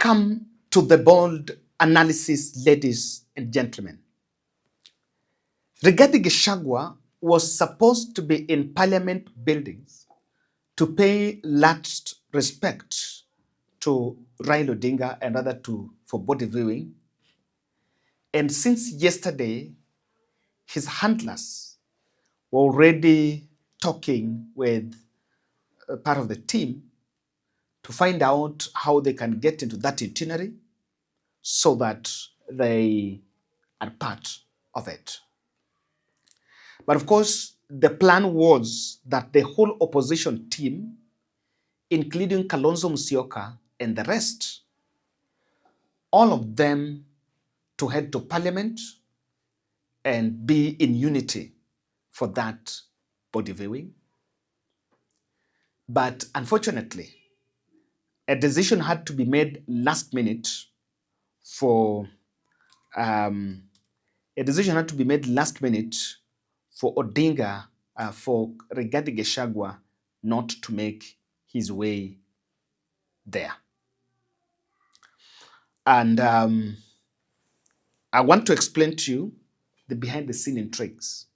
come to the bold analysis, ladies and gentlemen. Rigathi Gachagua was supposed to be in parliament buildings to pay last respect to Raila Odinga and other for body viewing. And since yesterday, his handlers were already talking with part of the team to find out how they can get into that itinerary so that they are part of it. But of course, the plan was that the whole opposition team, including Kalonzo Musyoka and the rest, all of them to head to parliament and be in unity for that body viewing. But unfortunately, a decision had to be made last minute for Odinga, for Rigathi Gachagua not to make his way there. And I want to explain to you the behind-the-scene intrigues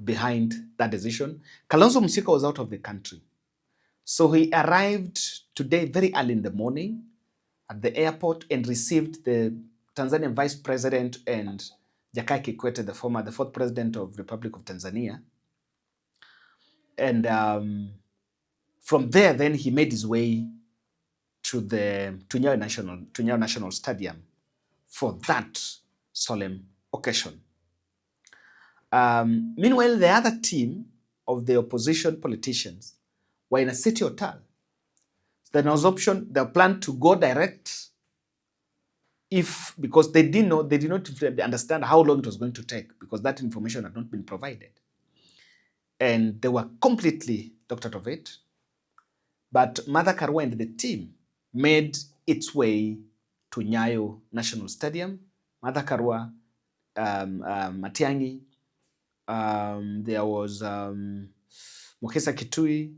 behind that decision. Kalonzo Musyoka was out of the country. So he arrived today very early in the morning at the airport and received the Tanzanian Vice President and Jakaya Kikwete, the fourth president of the Republic of Tanzania. And from there, then he made his way to Nyayo National Stadium for that solemn occasion. Meanwhile, the other team of the opposition politicians were in a city hotel. There was option, they planned to go direct because they did not understand how long it was going to take because that information had not been provided. And they were completely knocked out of it. But Martha Karua and the team made its way to Nyayo National Stadium. Martha Karua, Matiang'i, there was Mukesa Kitui,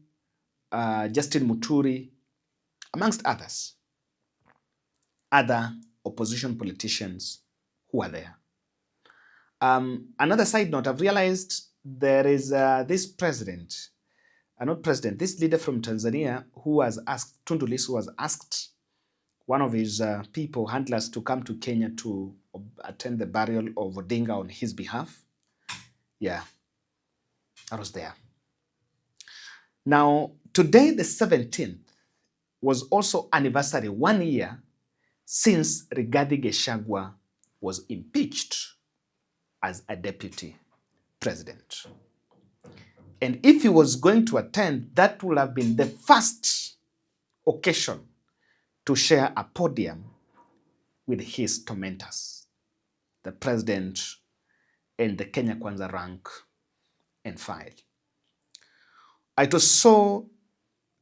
Justin Muturi, amongst others, other opposition politicians who are there. Another side note, I've realized there is this leader from Tanzania who was asked, Tundu Lissu was asked one of his handlers to come to Kenya to attend the burial of Odinga on his behalf. Yeah, I was there. Now, today, the 17th, was also anniversary 1 year since Rigathi Gachagua was impeached as a deputy president. And if he was going to attend, that would have been the first occasion to share a podium with his tormentors, the president and the Kenya Kwanza rank and file. It was so,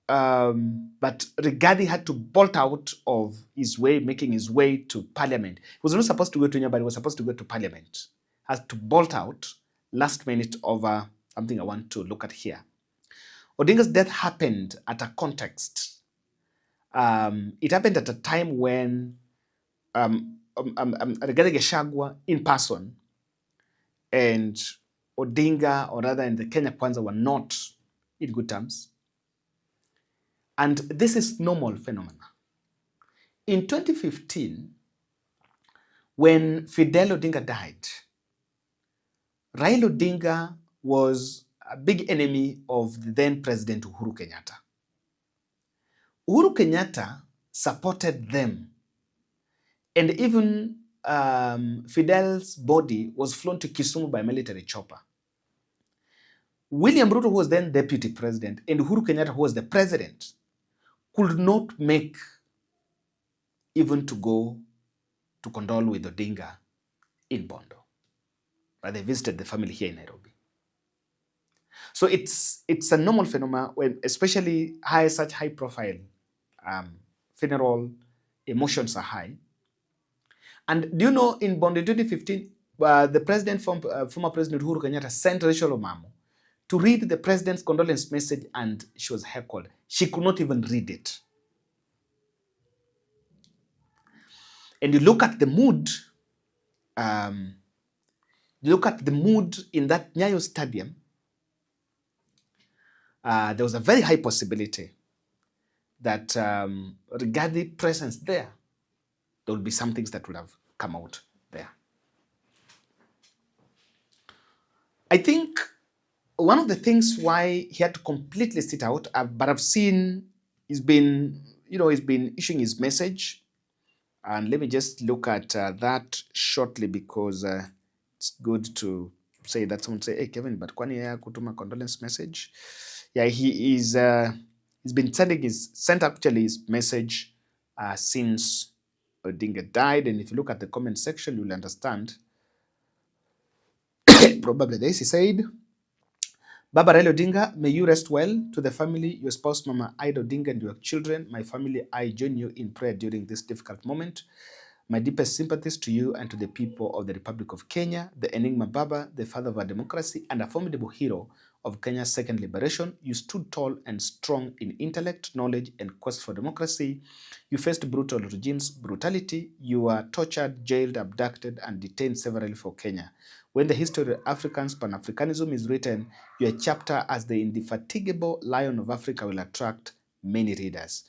but Rigathi had to bolt out of his way, making his way to parliament. He was not supposed to go to Nyamba, he was supposed to go to parliament. Had to bolt out last minute over something I want to look at here. Odinga's death happened at a context. It happened at a time when Rigathi Gachagua in person and Odinga, or rather in the Kenya Kwanza, were not in good terms. And this is normal phenomena. In 2015, when Fidel Odinga died, Raila Odinga was a big enemy of the then President Uhuru Kenyatta. Uhuru Kenyatta supported them. And even Fidel's body was flown to Kisumu by military chopper. William Ruto, who was then deputy president, and Uhuru Kenyatta, who was the president, could not make even to go to condole with Odinga in Bondo. But they visited the family here in Nairobi. So it's a normal phenomenon when especially such high profile funeral emotions are high. And do you know, in Bondo 2015, the president, former President Uhuru Kenyatta, sent Rachel Omamo to read the president's condolence message, and she was heckled. She could not even read it. And you look at the mood, in that Nyayo Stadium, there was a very high possibility that regarding presence there would be some things that would have come out there. I think one of the things why he had to completely sit out, but I've seen he's been issuing his message. And let me just look at that shortly, because it's good to say that. Someone say, hey, Kevin, but kwani yeye kutuma condolence message? Yeah, he's been sent actually his message since Odinga died. And if you look at the comment section, you'll understand. Probably this, he said, Baba Raila Odinga, may you rest well. To the family, your spouse, Mama Ida Odinga, and your children, my family, I join you in prayer during this difficult moment. My deepest sympathies to you and to the people of the Republic of Kenya, the Enigma Baba, the father of our democracy, and a formidable hero of Kenya's second liberation. You stood tall and strong in intellect, knowledge, and quest for democracy. You faced brutal regimes' brutality. You were tortured, jailed, abducted, and detained severally for Kenya. When the history of African Pan-Africanism is written, your chapter as the indefatigable Lion of Africa will attract many readers.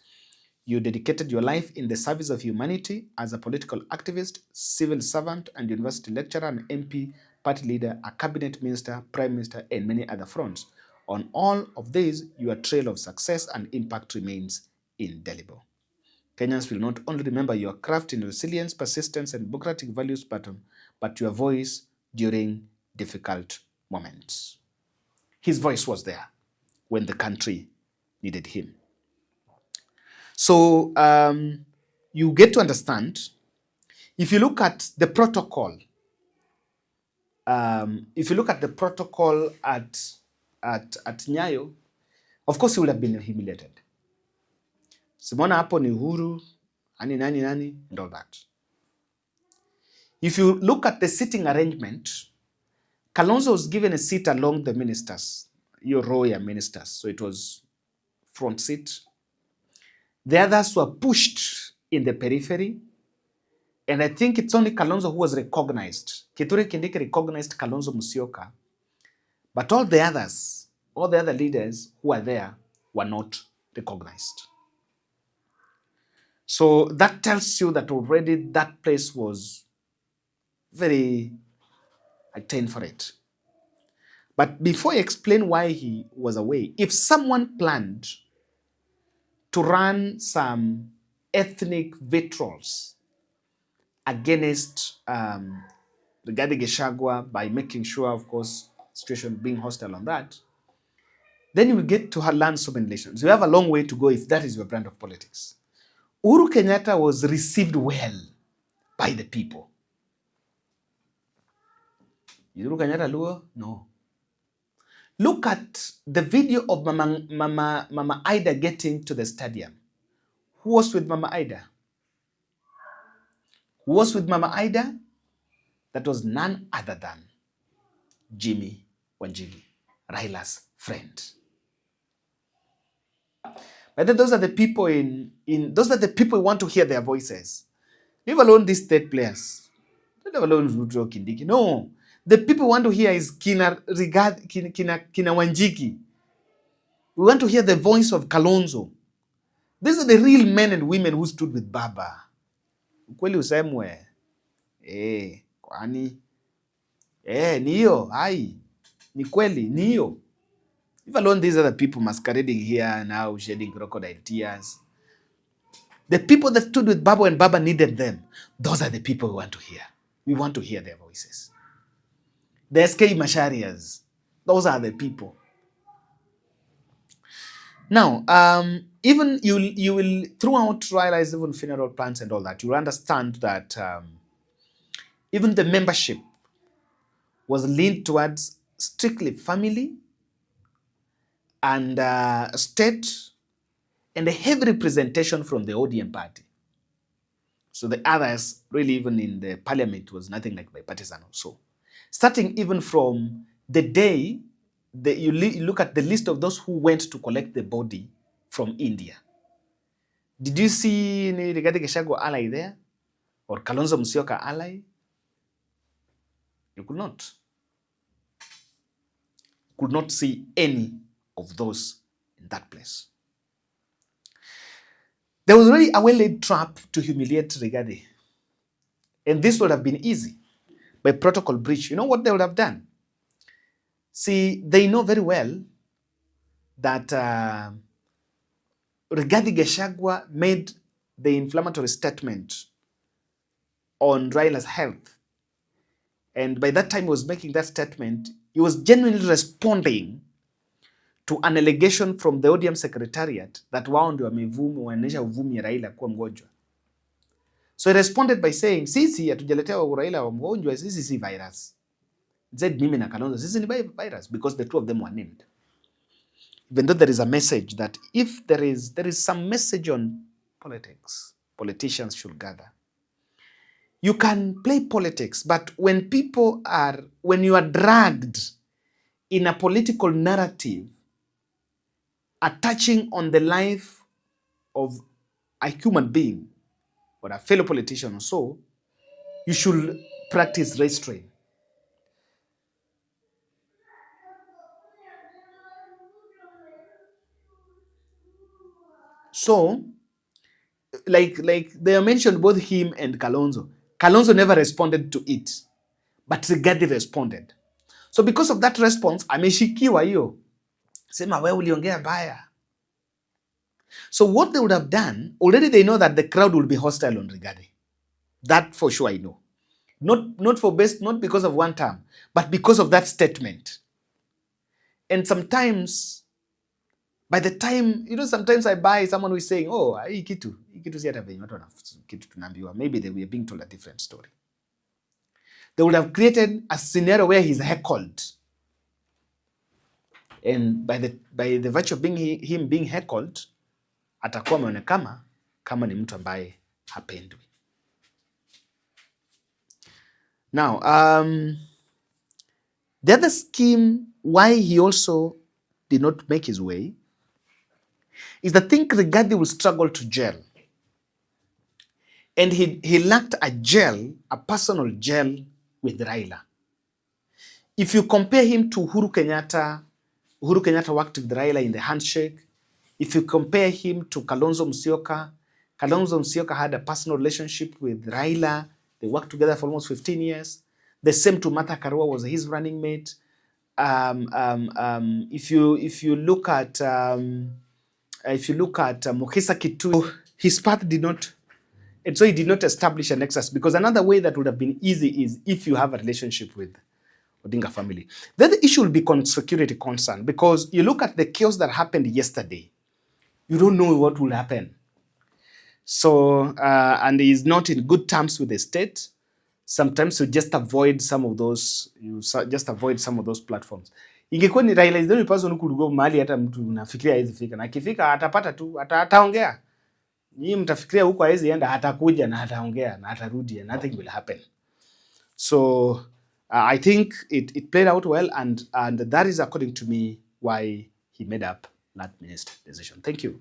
You dedicated your life in the service of humanity as a political activist, civil servant, and university lecturer, an MP, party leader, a cabinet minister, prime minister, and many other fronts. On all of these, your trail of success and impact remains indelible. Kenyans will not only remember your craft in resilience, persistence, and democratic values, but your voice during difficult moments. His voice was there when the country needed him. So you get to understand, if you look at the protocol, at Nyayo, of course he would have been humiliated. Simona hapo ni Uhuru, nani, and all that. If you look at the sitting arrangement, Kalonzo was given a seat along the ministers, your royal ministers, so it was front seat. The others were pushed in the periphery. And I think it's only Kalonzo who was recognized. Kithure Kindiki recognized Kalonzo Musyoka. But all the other leaders who were there were not recognized. So that tells you that already that place was very attained for it. But before I explain why he was away, if someone planned to run some ethnic vitriol against Rigathi Gachagua by making sure, of course, situation being hostile on that, then you will get to learn so many lessons. You have a long way to go if that is your brand of politics. Uhuru Kenyatta was received well by the people. Uhuru Kenyatta Luo? No. Look at the video of Mama Ida getting to the stadium. Who was with Mama Ida? Who was with Mama Ida? That was none other than Jimmy Wanjigi, Raila's friend. But then those are the people those are the people who want to hear their voices. Leave alone these state players. Leave alone Ruto Kindiki. No. The people who want to hear is Kina Wanjigi. We want to hear the voice of Kalonzo. These are the real men and women who stood with Baba. Ukweli usemwe. Kwani. Niyo. Ai. Ni kweli. Niyo. If alone these are the people masquerading here now, shedding crocodile tears. The people that stood with Baba and Baba needed them. Those are the people we want to hear. We want to hear their voices. The SK Masharias. Those are the people. Now, even you will throughout Raila's even funeral plans and all that, you will understand that even the membership was leaned towards strictly family and state, and a heavy representation from the ODM party. So the others, really, even in the parliament, was nothing like bipartisan also. Starting even from the day you look at the list of those who went to collect the body from India. Did you see Rigathi Gachagua ally there? or Kalonzo Musyoka ally? You could not. Could not see any of those in that place. There was already a well-laid trap to humiliate Rigathi. And this would have been easy by protocol breach. You know what they would have done? See, they know very well that Rigathi Gachagua made the inflammatory statement on Raila's health. And by that time he was making that statement, he was genuinely responding to an allegation from the ODM secretariat that wao ndio wanaonyesha uvumi ya Raila kuwa mgonjwa. So he responded by saying, sisi hatujaletewa Raila wa mgonjwa, sisi si virus. Said mimi na Kalonzo, sisi ni virus, because the two of them were named. Even though there is a message that if there is some message on politics, politicians should gather. You can play politics, but when you are dragged in a political narrative attaching on the life of a human being or a fellow politician or so, you should practice restraint. So, like they mentioned both him and Kalonzo. Kalonzo never responded to it, but Rigathi responded. So because of that response, ameshikiwa hiyo. Sema wewe uliongea baya. So what they would have done, already they know that the crowd will be hostile on Rigathi. That for sure I know. Not because of one term, but because of that statement. And sometimes, by the time, sometimes I buy someone who is saying, oh, hii kitu si hata venye watu kitu tunaambiwa. Maybe they were being told a different story. They would have created a scenario where he's heckled. And by the virtue of him being heckled, atakuwa ameonekana kama ni mtu ambaye hapendwi. Now, the other scheme why he also did not make his way is that I think Rigathi will struggle to gel. And he lacked a personal gel with Raila. If you compare him to Uhuru Kenyatta worked with Raila in the handshake. If you compare him to Kalonzo Musyoka had a personal relationship with Raila. They worked together for almost 15 years. The same to Martha Karua was his running mate. If you look at Mukisa Kitu, his path did not, and so he did not establish a nexus, because another way that would have been easy is if you have a relationship with Odinga family. Then the issue will be security concern, because you look at the chaos that happened yesterday, you don't know what will happen. So, and he is not in good terms with the state. Sometimes you just avoid some of those platforms. Ingekuwa ni Raila is the only person who could go mahali hata mtu nafikiria hawezi fika, na akifika atapata tu, ataongea. Nyinyi mtafikiria huko hawezi enda, atakuja na ataongea na atarudi, and nothing will happen. So I think it played out well, and that is, according to me, why he made up that minister decision. Thank you.